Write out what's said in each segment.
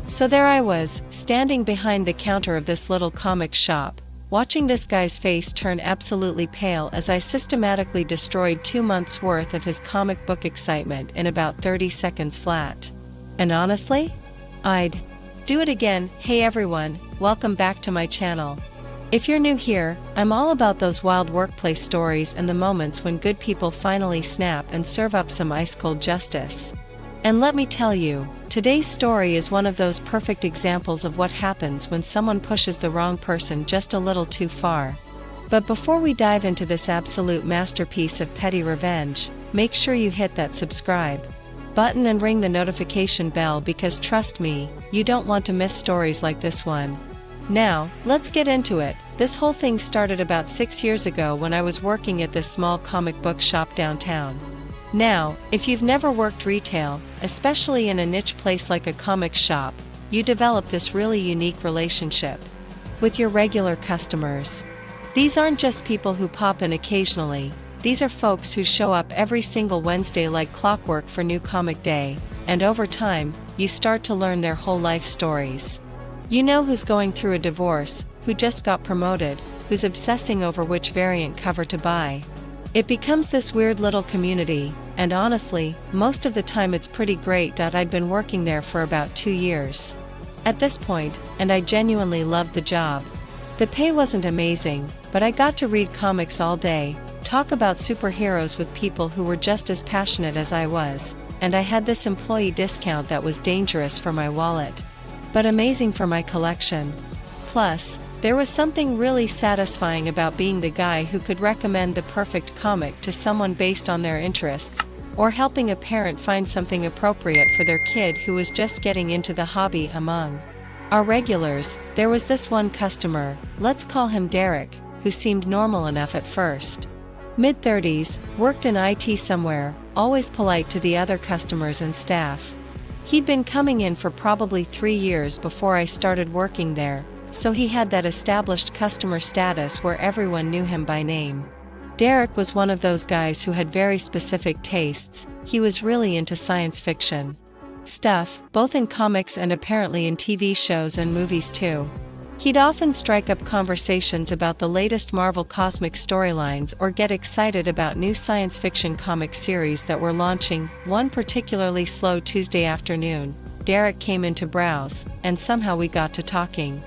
So there I was, standing behind the counter of this little comic shop, watching this guy's face turn absolutely pale as I systematically destroyed 2 months' worth of his comic book excitement in about 30 seconds flat. And honestly, I'd do it again. Hey everyone, welcome back to my channel. If you're new here, I'm all about those wild workplace stories and the moments when good people finally snap and serve up some ice-cold justice. And let me tell you, today's story is one of those perfect examples of what happens when someone pushes the wrong person just a little too far. But before we dive into this absolute masterpiece of petty revenge, make sure you hit that subscribe button and ring the notification bell because trust me, you don't want to miss stories like this one. Now, let's get into it. This whole thing started about 6 years ago when I was working at this small comic book shop downtown. Now, if you've never worked retail, especially in a niche place like a comic shop, you develop this really unique relationship with your regular customers. These aren't just people who pop in occasionally, these are folks who show up every single Wednesday like clockwork for new comic day, and over time, you start to learn their whole life stories. You know who's going through a divorce, who just got promoted, who's obsessing over which variant cover to buy. It becomes this weird little community, and honestly, most of the time it's pretty great. I'd been working there for about 2 years at this point, and I genuinely loved the job. The pay wasn't amazing, but I got to read comics all day, talk about superheroes with people who were just as passionate as I was, and I had this employee discount that was dangerous for my wallet, but amazing for my collection. Plus, there was something really satisfying about being the guy who could recommend the perfect comic to someone based on their interests, or helping a parent find something appropriate for their kid who was just getting into the hobby. Among our regulars, there was this one customer, let's call him Derek, who seemed normal enough at first. Mid-30s, worked in IT somewhere, always polite to the other customers and staff. He'd been coming in for probably 3 years before I started working there, so he had that established customer status where everyone knew him by name. Derek was one of those guys who had very specific tastes. He was really into science fiction stuff, both in comics and apparently in TV shows and movies too. He'd often strike up conversations about the latest Marvel cosmic storylines or get excited about new science fiction comic series that were launching. One particularly slow Tuesday afternoon, Derek came in to browse, and somehow we got to talking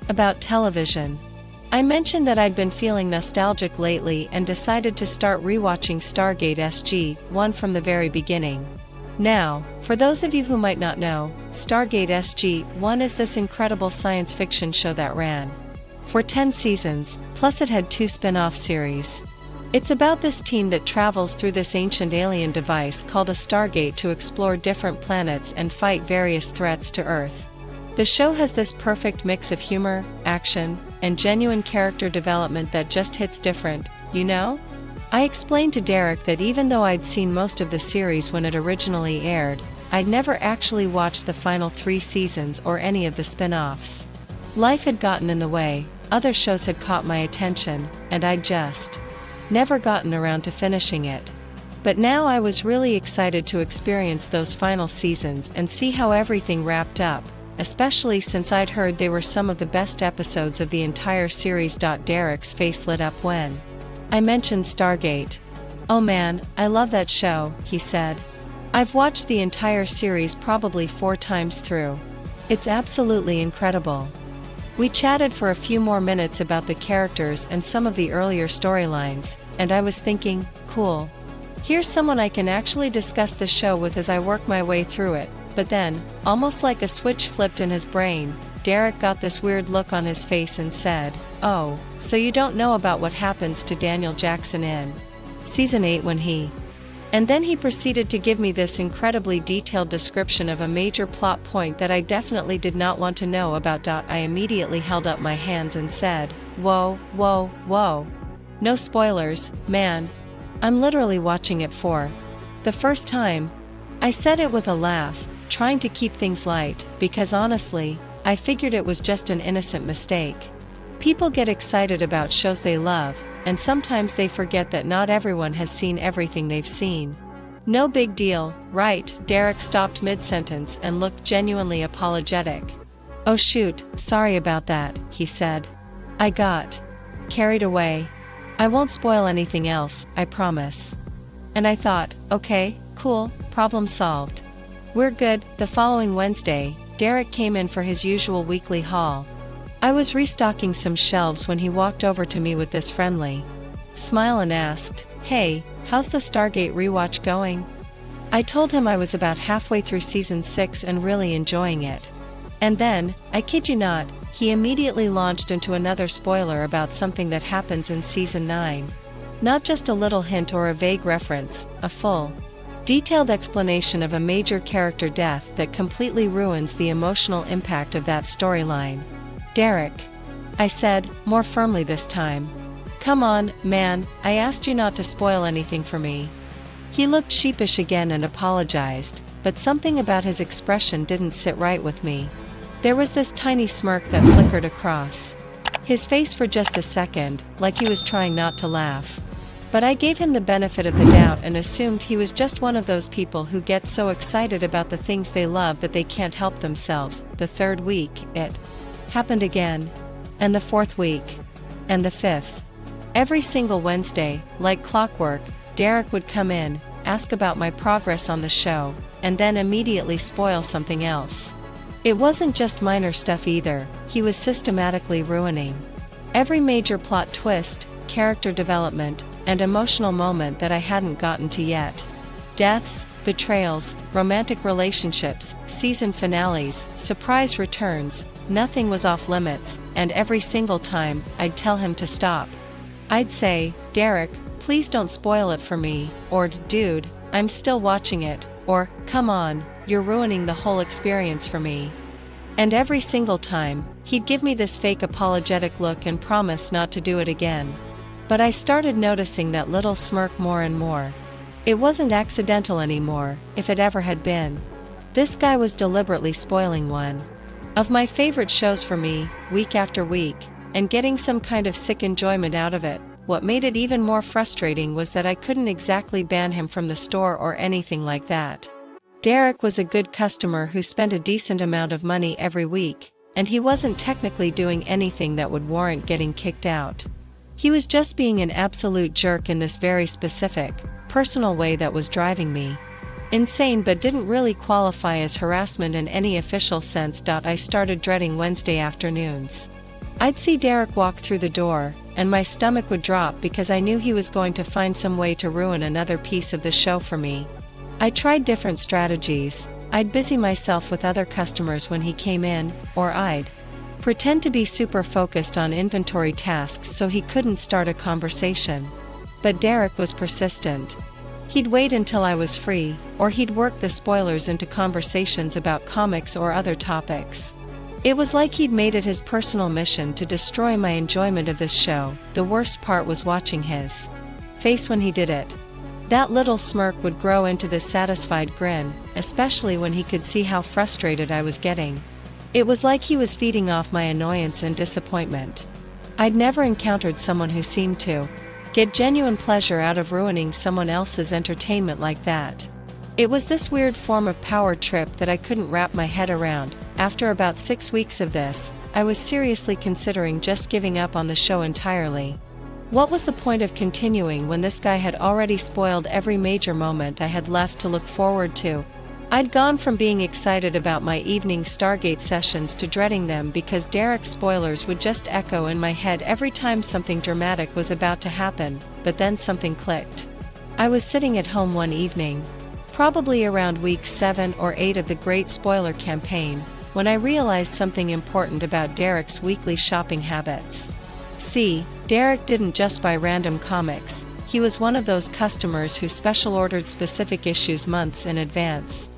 about television. I mentioned that I'd been feeling nostalgic lately and decided to start rewatching Stargate SG-1 from the very beginning. Now, for those of you who might not know, Stargate SG-1 is this incredible science fiction show that ran for 10 seasons, plus it had 2 spin-off series. It's about this team that travels through this ancient alien device called a Stargate to explore different planets and fight various threats to Earth. The show has this perfect mix of humor, action, and genuine character development that just hits different, you know? I explained to Derek that even though I'd seen most of the series when it originally aired, I'd never actually watched the final 3 seasons or any of the spin-offs. Life had gotten in the way, other shows had caught my attention, and I'd just never gotten around to finishing it. But now I was really excited to experience those final seasons and see how everything wrapped up, especially since I'd heard they were some of the best episodes of the entire series. Derek's face lit up when I mentioned Stargate. "Oh man, I love that show," he said. "I've watched the entire series probably 4 times through. It's absolutely incredible." We chatted for a few more minutes about the characters and some of the earlier storylines, and I was thinking, cool. Here's someone I can actually discuss the show with as I work my way through it. But then, almost like a switch flipped in his brain, Derek got this weird look on his face and said, "Oh, so you don't know about what happens to Daniel Jackson in Season 8 when he..." And then he proceeded to give me this incredibly detailed description of a major plot point that I definitely did not want to know about. I immediately held up my hands and said, "Whoa, whoa, whoa. No spoilers, man. I'm literally watching it for the first time." I said it with a laugh, trying to keep things light, because honestly, I figured it was just an innocent mistake. People get excited about shows they love, and sometimes they forget that not everyone has seen everything they've seen. No big deal, right, Derek stopped mid-sentence and looked genuinely apologetic. "Oh shoot, sorry about that," he said. "I got carried away. I won't spoil anything else, I promise." And I thought, okay, cool, problem solved. We're good. The following Wednesday, Derek came in for his usual weekly haul. I was restocking some shelves when he walked over to me with this friendly smile and asked, "Hey, how's the Stargate rewatch going?" I told him I was about halfway through season 6 and really enjoying it. And then, I kid you not, he immediately launched into another spoiler about something that happens in season 9. Not just a little hint or a vague reference, a full, detailed explanation of a major character death that completely ruins the emotional impact of that storyline. "Derek," I said, more firmly this time. "Come on, man, I asked you not to spoil anything for me." He looked sheepish again and apologized, but something about his expression didn't sit right with me. There was this tiny smirk that flickered across his face for just a second, like he was trying not to laugh. But I gave him the benefit of the doubt and assumed he was just one of those people who get so excited about the things they love that they can't help themselves. The third week, it happened again. And the fourth week. And the fifth. Every single Wednesday, like clockwork, Derek would come in, ask about my progress on the show, and then immediately spoil something else. It wasn't just minor stuff either, he was systematically ruining every major plot twist, character development, and emotional moment that I hadn't gotten to yet. Deaths, betrayals, romantic relationships, season finales, surprise returns, nothing was off limits, and every single time, I'd tell him to stop. I'd say, "Derek, please don't spoil it for me," or "Dude, I'm still watching it," or "Come on, you're ruining the whole experience for me." And every single time, he'd give me this fake apologetic look and promise not to do it again. But I started noticing that little smirk more and more. It wasn't accidental anymore, if it ever had been. This guy was deliberately spoiling one of my favorite shows for me, week after week, and getting some kind of sick enjoyment out of it. What made it even more frustrating was that I couldn't exactly ban him from the store or anything like that. Derek was a good customer who spent a decent amount of money every week, and he wasn't technically doing anything that would warrant getting kicked out. He was just being an absolute jerk in this very specific, personal way that was driving me insane but didn't really qualify as harassment in any official sense. I started dreading Wednesday afternoons. I'd see Derek walk through the door, and my stomach would drop because I knew he was going to find some way to ruin another piece of the show for me. I tried different strategies. I'd busy myself with other customers when he came in, or I'd pretend to be super focused on inventory tasks so he couldn't start a conversation. But Derek was persistent. He'd wait until I was free, or he'd work the spoilers into conversations about comics or other topics. It was like he'd made it his personal mission to destroy my enjoyment of this show. The worst part was watching his face when he did it. That little smirk would grow into this satisfied grin, especially when he could see how frustrated I was getting. It was like he was feeding off my annoyance and disappointment. I'd never encountered someone who seemed to get genuine pleasure out of ruining someone else's entertainment like that. It was this weird form of power trip that I couldn't wrap my head around. After about 6 weeks of this, I was seriously considering just giving up on the show entirely. What was the point of continuing when this guy had already spoiled every major moment I had left to look forward to? I'd gone from being excited about my evening Stargate sessions to dreading them because Derek's spoilers would just echo in my head every time something dramatic was about to happen. But then something clicked. I was sitting at home one evening, probably around week 7 or 8 of the Great Spoiler Campaign, when I realized something important about Derek's weekly shopping habits. See, Derek didn't just buy random comics, he was one of those customers who special ordered specific issues months in advance.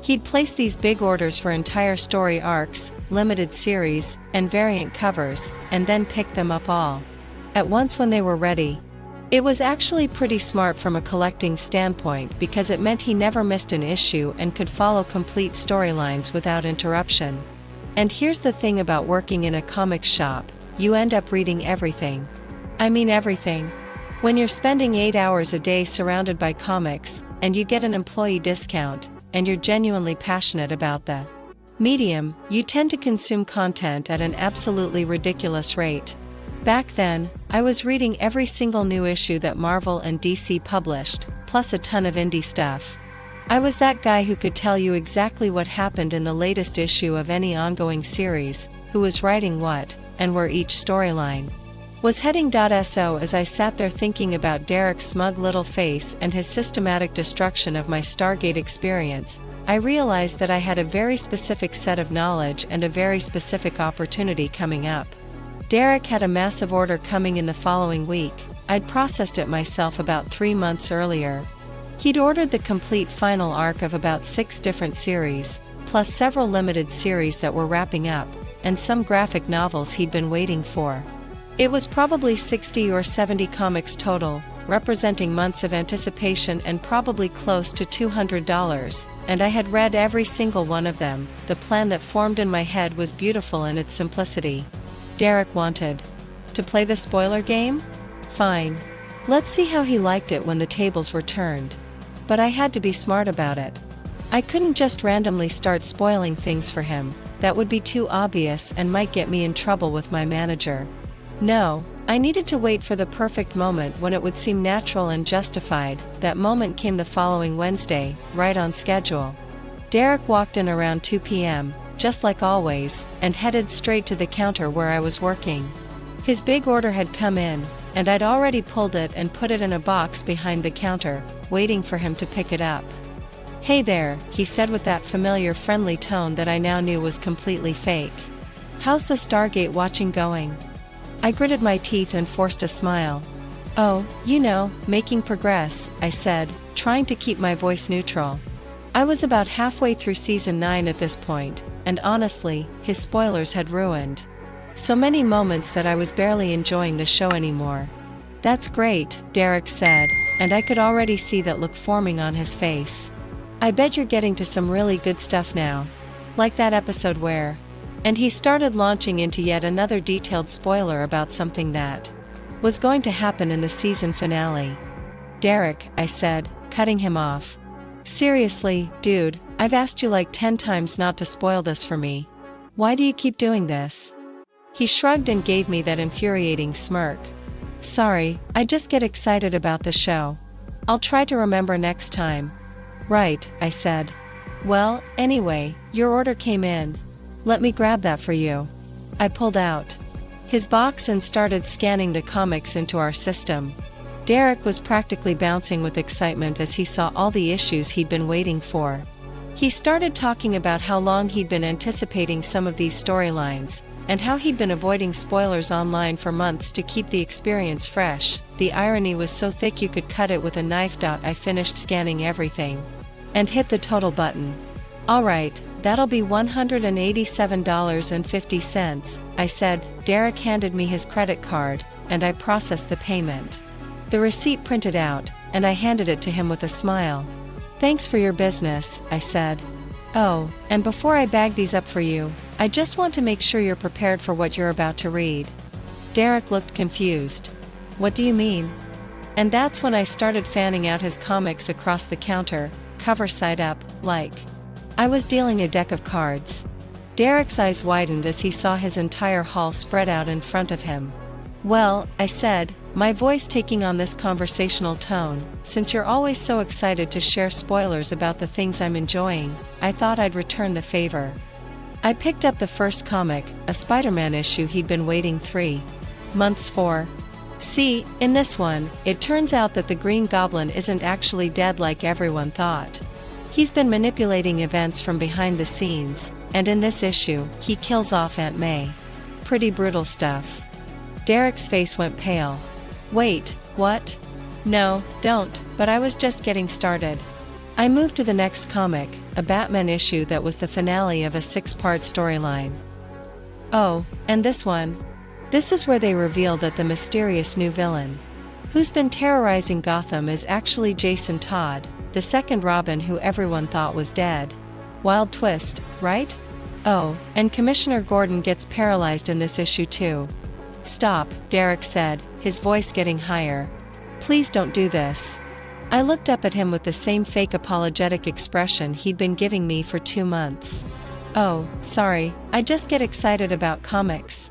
He'd place these big orders for entire story arcs, limited series, and variant covers, and then pick them up all at once when they were ready. It was actually pretty smart from a collecting standpoint because it meant he never missed an issue and could follow complete storylines without interruption. And here's the thing about working in a comic shop, you end up reading everything. I mean everything. When you're spending 8 hours a day surrounded by comics, and you get an employee discount, and you're genuinely passionate about the medium, you tend to consume content at an absolutely ridiculous rate. Back then, I was reading every single new issue that Marvel and DC published, plus a ton of indie stuff. I was that guy who could tell you exactly what happened in the latest issue of any ongoing series, who was writing what, and where each storyline was heading. So as I sat there thinking about Derek's smug little face and his systematic destruction of my Stargate experience, I realized that I had a very specific set of knowledge and a very specific opportunity coming up. Derek had a massive order coming in the following week. I'd processed it myself about 3 months earlier. He'd ordered the complete final arc of about 6 different series, plus several limited series that were wrapping up, and some graphic novels he'd been waiting for. It was probably 60 or 70 comics total, representing months of anticipation and probably close to $200, and I had read every single one of them. The plan that formed in my head was beautiful in its simplicity. Derek wanted to play the spoiler game? Fine. Let's see how he liked it when the tables were turned. But I had to be smart about it. I couldn't just randomly start spoiling things for him. That would be too obvious and might get me in trouble with my manager. No, I needed to wait for the perfect moment when it would seem natural and justified. That moment came the following Wednesday, right on schedule. Derek walked in around 2 p.m., just like always, and headed straight to the counter where I was working. His big order had come in, and I'd already pulled it and put it in a box behind the counter, waiting for him to pick it up. "Hey there," he said with that familiar friendly tone that I now knew was completely fake. "How's the Stargate watching going?" I gritted my teeth and forced a smile. "Oh, you know, making progress," I said, trying to keep my voice neutral. I was about halfway through season 9 at this point, and honestly, his spoilers had ruined so many moments that I was barely enjoying the show anymore. "That's great," Derek said, and I could already see that look forming on his face. "I bet you're getting to some really good stuff now. Like that episode where..." And he started launching into yet another detailed spoiler about something that was going to happen in the season finale. "Derek," I said, cutting him off. "Seriously, dude, I've asked you like 10 times not to spoil this for me. Why do you keep doing this?" He shrugged and gave me that infuriating smirk. "Sorry, I just get excited about the show. I'll try to remember next time." "Right," I said. "Well, anyway, your order came in. Let me grab that for you." I pulled out his box and started scanning the comics into our system. Derek was practically bouncing with excitement as he saw all the issues he'd been waiting for. He started talking about how long he'd been anticipating some of these storylines, and how he'd been avoiding spoilers online for months to keep the experience fresh. The irony was so thick you could cut it with a knife. I finished scanning everything and hit the total button. "All right, that'll be $187.50, I said. Derek handed me his credit card, and I processed the payment. The receipt printed out, and I handed it to him with a smile. "Thanks for your business," I said. "Oh, and before I bag these up for you, I just want to make sure you're prepared for what you're about to read." Derek looked confused. "What do you mean?" And that's when I started fanning out his comics across the counter, cover side up, like I was dealing a deck of cards. Derek's eyes widened as he saw his entire haul spread out in front of him. "Well," I said, my voice taking on this conversational tone, "since you're always so excited to share spoilers about the things I'm enjoying, I thought I'd return the favor." I picked up the first comic, a Spider-Man issue he'd been waiting 3 months for. See, in this one, it turns out that the Green Goblin isn't actually dead like everyone thought. He's been manipulating events from behind the scenes, and in this issue, he kills off Aunt May. Pretty brutal stuff. Derek's face went pale. "Wait, what?" "No, don't, but I was just getting started." I moved to the next comic, a Batman issue that was the finale of a 6-part storyline. "Oh, and this one? This is where they reveal that the mysterious new villain who's been terrorizing Gotham is actually Jason Todd, the second Robin who everyone thought was dead. Wild twist, right? Oh, and Commissioner Gordon gets paralyzed in this issue too." "Stop," Derek said, his voice getting higher. "Please don't do this." I looked up at him with the same fake apologetic expression he'd been giving me for 2 months. "Oh, sorry, I just get excited about comics.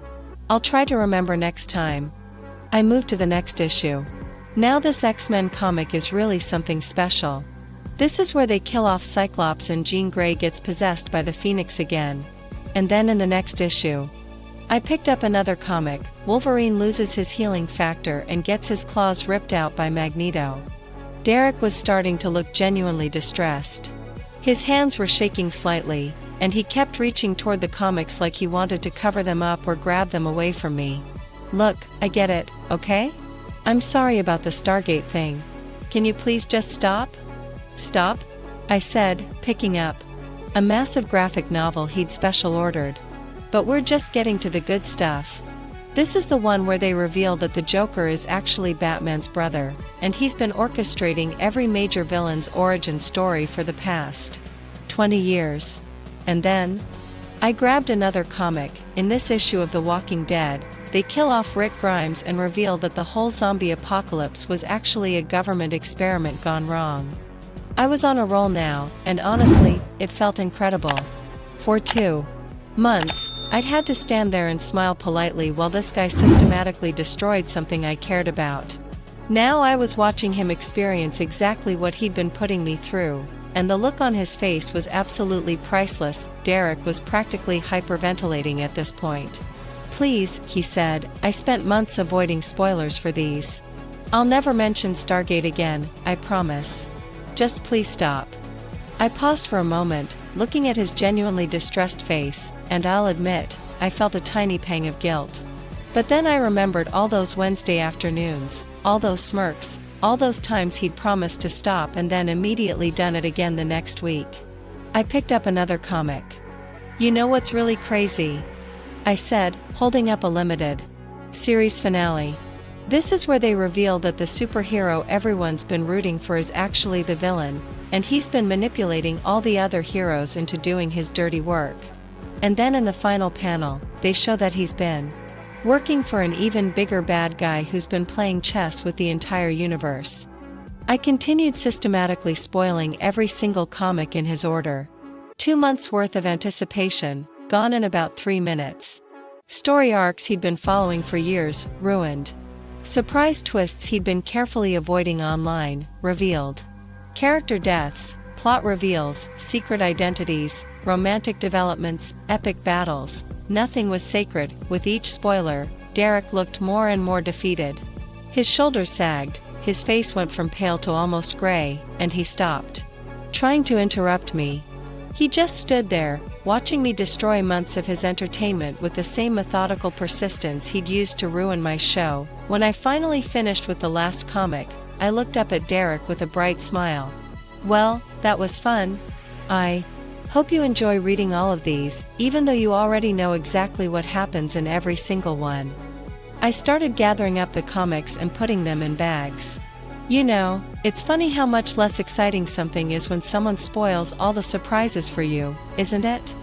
I'll try to remember next time." I moved to the next issue. Now this X-Men comic is really something special. This is where they kill off Cyclops and Jean Grey gets possessed by the Phoenix again. And then in the next issue, I picked up another comic. Wolverine loses his healing factor and gets his claws ripped out by Magneto. Derek was starting to look genuinely distressed. His hands were shaking slightly, and he kept reaching toward the comics like he wanted to cover them up or grab them away from me. "Look, I get it, okay? I'm sorry about the Stargate thing. Can you please just stop?" "Stop?" I said, picking up a massive graphic novel he'd special ordered. "But we're just getting to the good stuff. This is the one where they reveal that the Joker is actually Batman's brother, and he's been orchestrating every major villain's origin story for the past 20 years. And then I grabbed another comic. In this issue of The Walking Dead, they kill off Rick Grimes and reveal that the whole zombie apocalypse was actually a government experiment gone wrong. I was on a roll now, and honestly, it felt incredible. For 2 months, I'd had to stand there and smile politely while this guy systematically destroyed something I cared about. Now I was watching him experience exactly what he'd been putting me through, and the look on his face was absolutely priceless. Derek was practically hyperventilating at this point. "Please," he said, "I spent months avoiding spoilers for these. I'll never mention Stargate again, I promise. Just please stop." I paused for a moment, looking at his genuinely distressed face, and I'll admit, I felt a tiny pang of guilt. But then I remembered all those Wednesday afternoons, all those smirks, all those times he'd promised to stop and then immediately done it again the next week. I picked up another comic. "You know what's really crazy?" I said, holding up a limited series finale. This is where they reveal that the superhero everyone's been rooting for is actually the villain, and he's been manipulating all the other heroes into doing his dirty work. And then in the final panel, they show that he's been working for an even bigger bad guy who's been playing chess with the entire universe. I continued systematically spoiling every single comic in his order. 2 months worth of anticipation, gone in about 3 minutes. Story arcs he'd been following for years, ruined. Surprise twists he'd been carefully avoiding online, revealed. Character deaths, plot reveals, secret identities, romantic developments, epic battles. Nothing was sacred. With each spoiler, Derek looked more and more defeated. His shoulders sagged, his face went from pale to almost gray, and he stopped trying to interrupt me. He just stood there, watching me destroy months of his entertainment with the same methodical persistence he'd used to ruin my show. When I finally finished with the last comic, I looked up at Derek with a bright smile. "Well, that was fun. I hope you enjoy reading all of these, even though you already know exactly what happens in every single one." I started gathering up the comics and putting them in bags. You know, it's funny how much less exciting something is when someone spoils all the surprises for you, isn't it?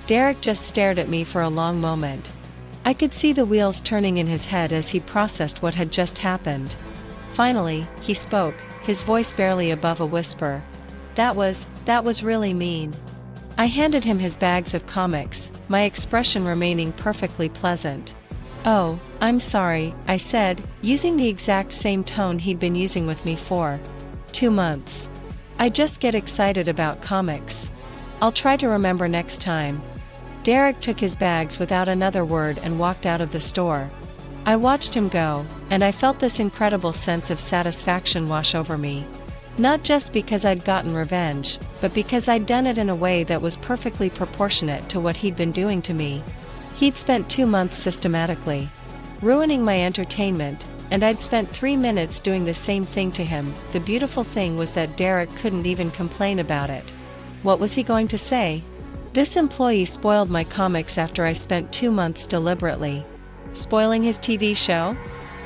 Derek just stared at me for a long moment. I could see the wheels turning in his head as he processed what had just happened. Finally, he spoke, his voice barely above a whisper. That was really mean." I handed him his bags of comics, my expression remaining perfectly pleasant. "Oh, I'm sorry," I said, using the exact same tone he'd been using with me for 2 months. "I just get excited about comics. I'll try to remember next time." Derek took his bags without another word and walked out of the store. I watched him go, and I felt this incredible sense of satisfaction wash over me. Not just because I'd gotten revenge, but because I'd done it in a way that was perfectly proportionate to what he'd been doing to me. He'd spent 2 months systematically ruining my entertainment, and I'd spent 3 minutes doing the same thing to him. The beautiful thing was that Derek couldn't even complain about it. What was he going to say? This employee spoiled my comics after I spent 2 months deliberately spoiling his TV show?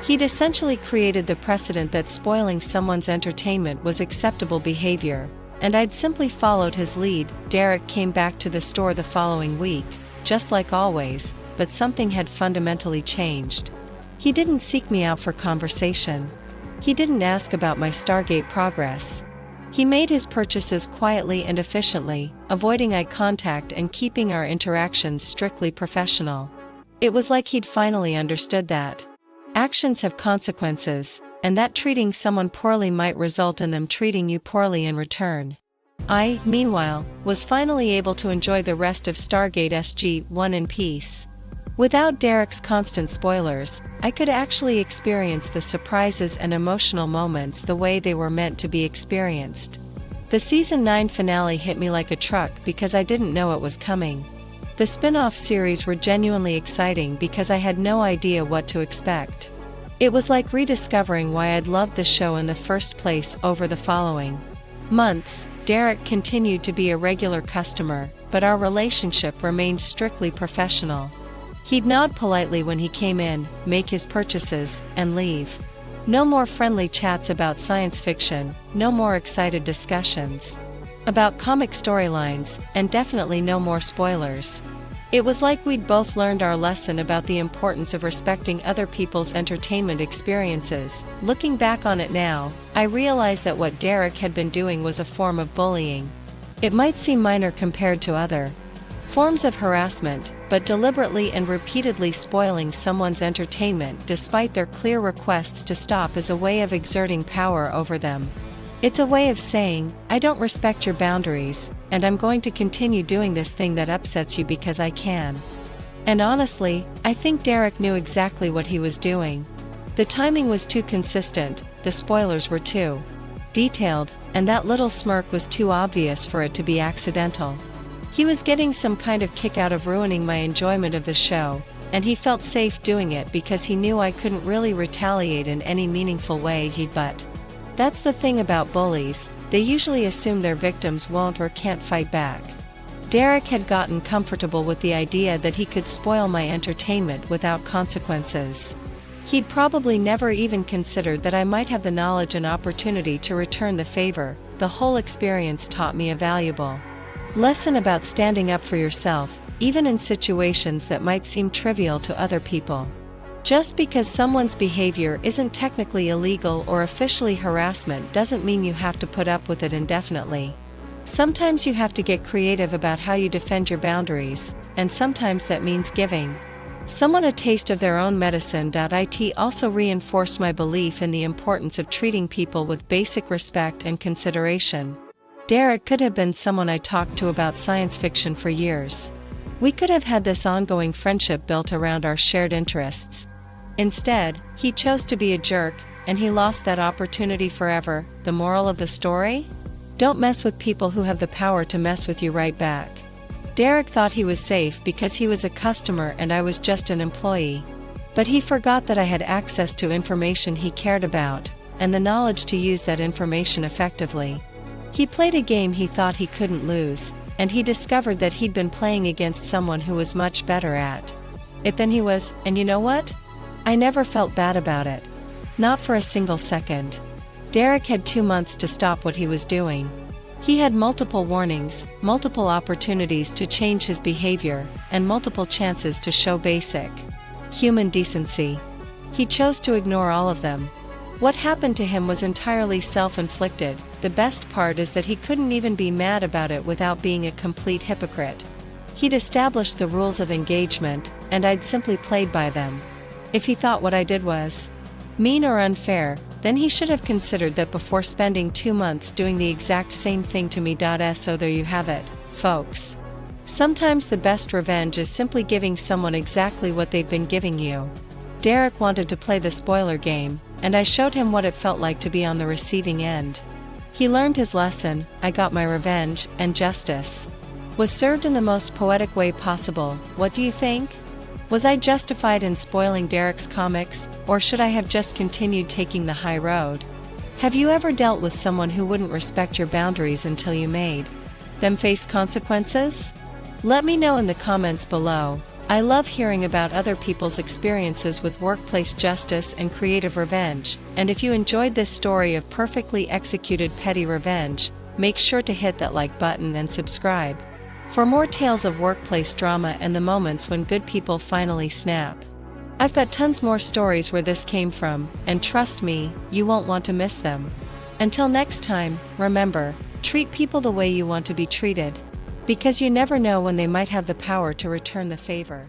He'd essentially created the precedent that spoiling someone's entertainment was acceptable behavior, and I'd simply followed his lead. Derek came back to the store the following week, just like always, but something had fundamentally changed. He didn't seek me out for conversation. He didn't ask about my Stargate progress. He made his purchases quietly and efficiently, avoiding eye contact and keeping our interactions strictly professional. It was like he'd finally understood that actions have consequences, and that treating someone poorly might result in them treating you poorly in return. I, meanwhile, was finally able to enjoy the rest of Stargate SG-1 in peace. Without Derek's constant spoilers, I could actually experience the surprises and emotional moments the way they were meant to be experienced. The Season 9 finale hit me like a truck because I didn't know it was coming. The spin-off series were genuinely exciting because I had no idea what to expect. It was like rediscovering why I'd loved the show in the first place. Over the following months, Derek continued to be a regular customer, but our relationship remained strictly professional. He'd nod politely when he came in, make his purchases, and leave. No more friendly chats about science fiction, no more excited discussions about comic storylines, and definitely no more spoilers. It was like we'd both learned our lesson about the importance of respecting other people's entertainment experiences. Looking back on it now, I realize that what Derek had been doing was a form of bullying. It might seem minor compared to other forms of harassment, but deliberately and repeatedly spoiling someone's entertainment despite their clear requests to stop is a way of exerting power over them. It's a way of saying, I don't respect your boundaries, and I'm going to continue doing this thing that upsets you because I can. And honestly, I think Derek knew exactly what he was doing. The timing was too consistent, the spoilers were too detailed, and that little smirk was too obvious for it to be accidental. He was getting some kind of kick out of ruining my enjoyment of the show, and he felt safe doing it because he knew I couldn't really retaliate in any meaningful way. But that's the thing about bullies, they usually assume their victims won't or can't fight back. Derek had gotten comfortable with the idea that he could spoil my entertainment without consequences. He'd probably never even considered that I might have the knowledge and opportunity to return the favor. The whole experience taught me a valuable lesson about standing up for yourself, even in situations that might seem trivial to other people. Just because someone's behavior isn't technically illegal or officially harassment doesn't mean you have to put up with it indefinitely. Sometimes you have to get creative about how you defend your boundaries, and sometimes that means giving someone a taste of their own medicine. It also reinforced my belief in the importance of treating people with basic respect and consideration. Derek could have been someone I talked to about science fiction for years. We could have had this ongoing friendship built around our shared interests. Instead, he chose to be a jerk, and he lost that opportunity forever. The moral of the story? Don't mess with people who have the power to mess with you right back. Derek thought he was safe because he was a customer and I was just an employee. But he forgot that I had access to information he cared about, and the knowledge to use that information effectively. He played a game he thought he couldn't lose, and he discovered that he'd been playing against someone who was much better at it than he was, and you know what? I never felt bad about it. Not for a single second. Derek had 2 months to stop what he was doing. He had multiple warnings, multiple opportunities to change his behavior, and multiple chances to show basic human decency. He chose to ignore all of them. What happened to him was entirely self-inflicted. The best part is that he couldn't even be mad about it without being a complete hypocrite. He'd established the rules of engagement, and I'd simply played by them. If he thought what I did was mean or unfair, then he should have considered that before spending 2 months doing the exact same thing to me. So there you have it, folks. Sometimes the best revenge is simply giving someone exactly what they've been giving you. Derek wanted to play the spoiler game, and I showed him what it felt like to be on the receiving end. He learned his lesson, I got my revenge, and justice was served in the most poetic way possible. What do you think? Was I justified in spoiling Derek's comics, or should I have just continued taking the high road? Have you ever dealt with someone who wouldn't respect your boundaries until you made them face consequences? Let me know in the comments below. I love hearing about other people's experiences with workplace justice and creative revenge, and if you enjoyed this story of perfectly executed petty revenge, make sure to hit that like button and subscribe for more tales of workplace drama and the moments when good people finally snap. I've got tons more stories where this came from, and trust me, you won't want to miss them. Until next time, remember, treat people the way you want to be treated. Because you never know when they might have the power to return the favor.